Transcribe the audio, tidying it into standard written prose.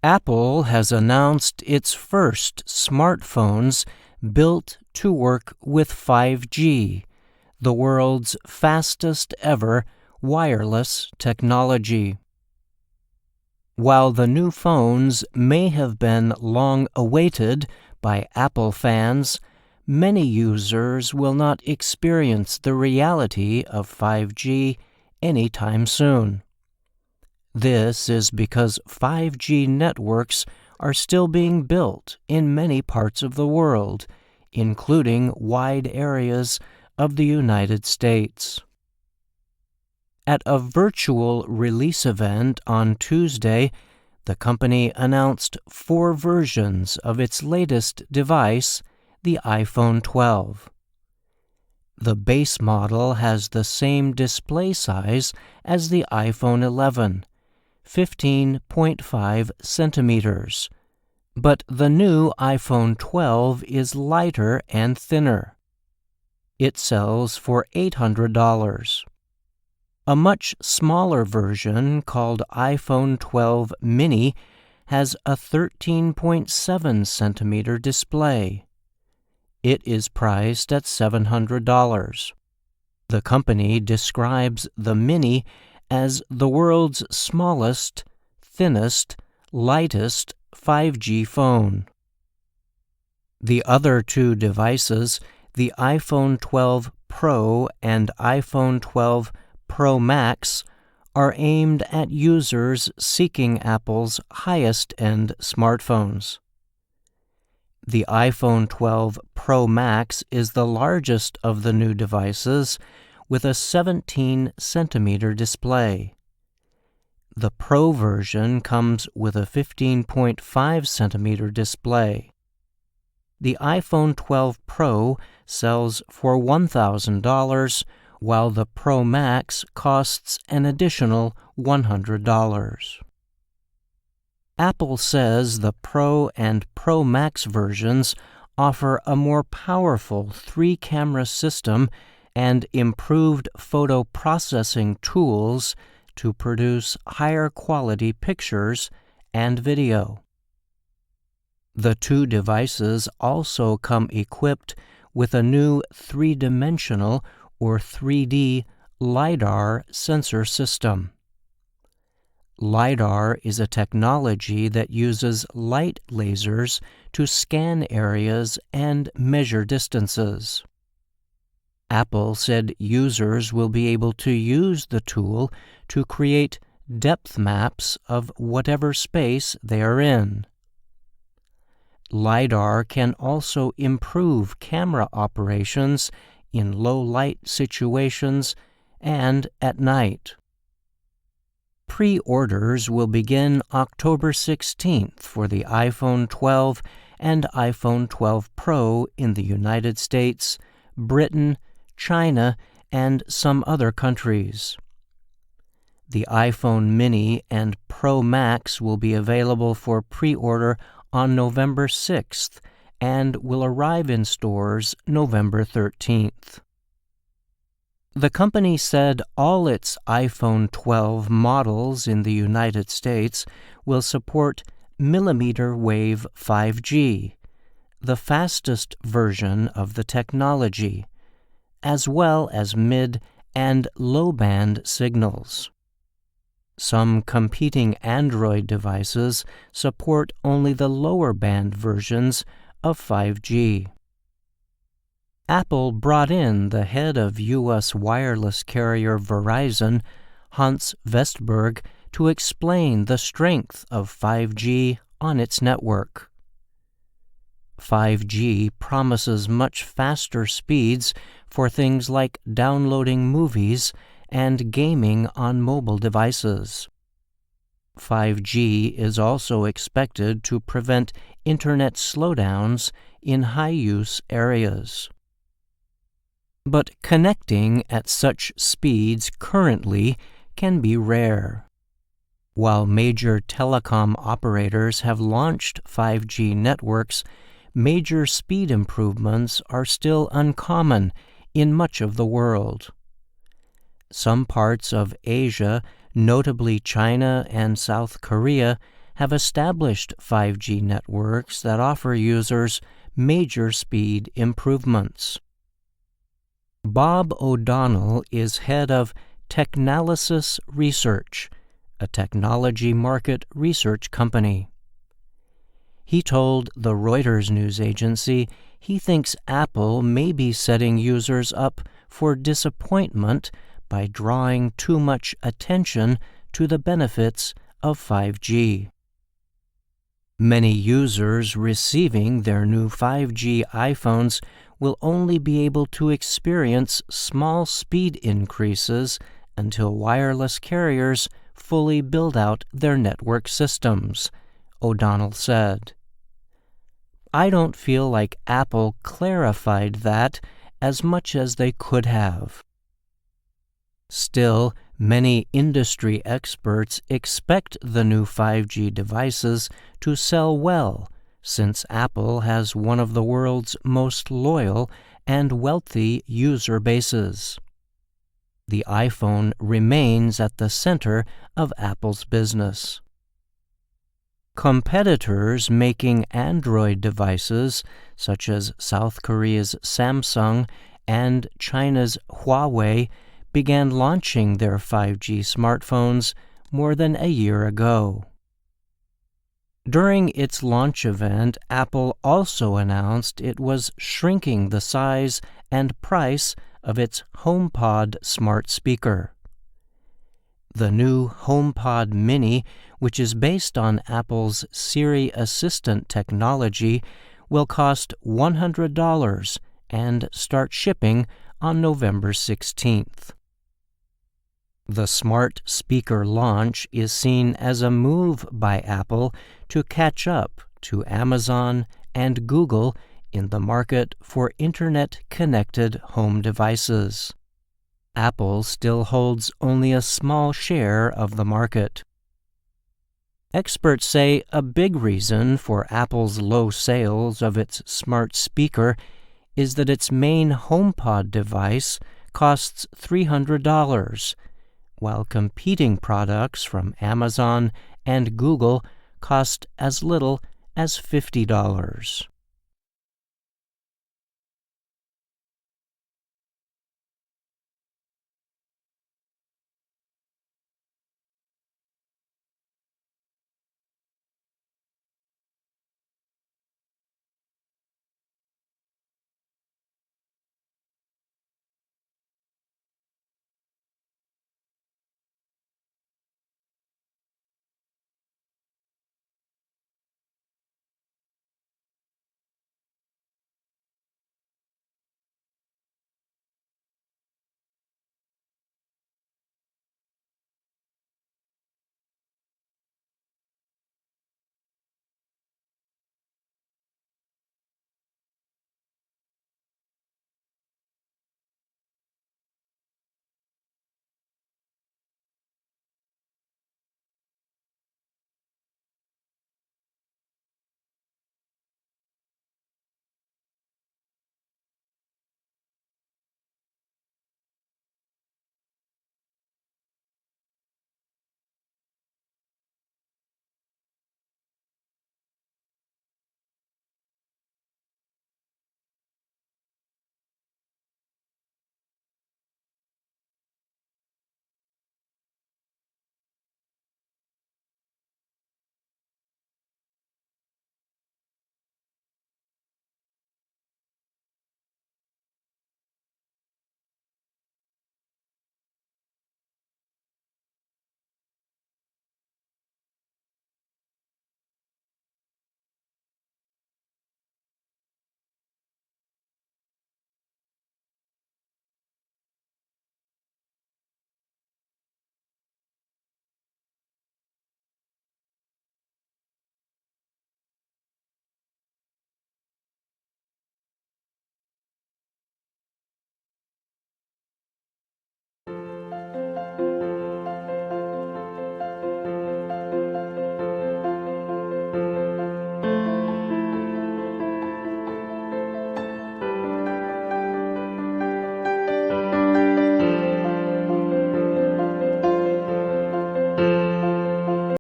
Apple has announced its first smartphones built to work with 5G, the world's fastest ever wireless technology. While the new phones may have been long awaited by Apple fans, many users will not experience the reality of 5G anytime soon. This is because 5G networks are still being built in many parts of the world, including wide areas of the United States. At a virtual release event on Tuesday, the company announced 4 versions of its latest device, the iPhone 12. The base model has the same display size as the iPhone 11, 15.5 centimeters, but the new iPhone 12 is lighter and thinner. It sells for $800. A much smaller version called iPhone 12 mini has a 13.7 centimeter display. It is priced at $700. The company describes the mini as the world's smallest, thinnest, lightest 5G phone. The other 2 devices, the iPhone 12 Pro and iPhone 12 Pro Max, are aimed at users seeking Apple's highest-end smartphones. The iPhone 12 Pro Max is the largest of the new devices, with a 17-centimeter display. The Pro version comes with a 15.5-centimeter display. The iPhone 12 Pro sells for $1,000, while the Pro Max costs an additional $100. Apple says the Pro and Pro Max versions offer a more powerful 3-camera system and improved photo processing tools to produce higher quality pictures and video. The 2 devices also come equipped with a new 3-dimensional or 3D LiDAR sensor system. LiDAR is a technology that uses light lasers to scan areas and measure distances. Apple said users will be able to use the tool to create depth maps of whatever space they are in. LiDAR can also improve camera operations in low-light situations and at night. Pre-orders will begin October 16th for the iPhone 12 and iPhone 12 Pro in the United States, Britain, China, and some other countries. The iPhone mini and Pro Max will be available for pre-order on November 6th and will arrive in stores November 13th. The company said all its iPhone 12 models in the United States will support millimeter wave 5G, the fastest version of the technology, as well as mid- and low-band signals. Some competing Android devices support only the lower-band versions of 5G. Apple brought in the head of U.S. wireless carrier Verizon, Hans Vestberg, to explain the strength of 5G on its network. 5G promises much faster speeds for things like downloading movies and gaming on mobile devices. 5G is also expected to prevent internet slowdowns in high-use areas. But connecting at such speeds currently can be rare. While major telecom operators have launched 5G networks, major speed improvements are still uncommon in much of the world. Some parts of Asia, notably China and South Korea, have established 5G networks that offer users major speed improvements. Bob O'Donnell is head of Technalysis Research, a technology market research company. He told the Reuters news agency he thinks Apple may be setting users up for disappointment by drawing too much attention to the benefits of 5G. Many users receiving their new 5G iPhones will only be able to experience small speed increases until wireless carriers fully build out their network systems, O'Donnell said. I don't feel like Apple clarified that as much as they could have. Still, many industry experts expect the new 5G devices to sell well, since Apple has one of the world's most loyal and wealthy user bases. The iPhone remains at the center of Apple's business. Competitors making Android devices, such as South Korea's Samsung and China's Huawei, began launching their 5G smartphones more than a year ago. During its launch event, Apple also announced it was shrinking the size and price of its HomePod smart speaker. The new HomePod Mini, which is based on Apple's Siri Assistant technology, will cost $100 and start shipping on November 16th. The smart speaker launch is seen as a move by Apple to catch up to Amazon and Google in the market for Internet-connected home devices. Apple still holds only a small share of the market. Experts say a big reason for Apple's low sales of its smart speaker is that its main HomePod device costs $300, while competing products from Amazon and Google cost as little as $50.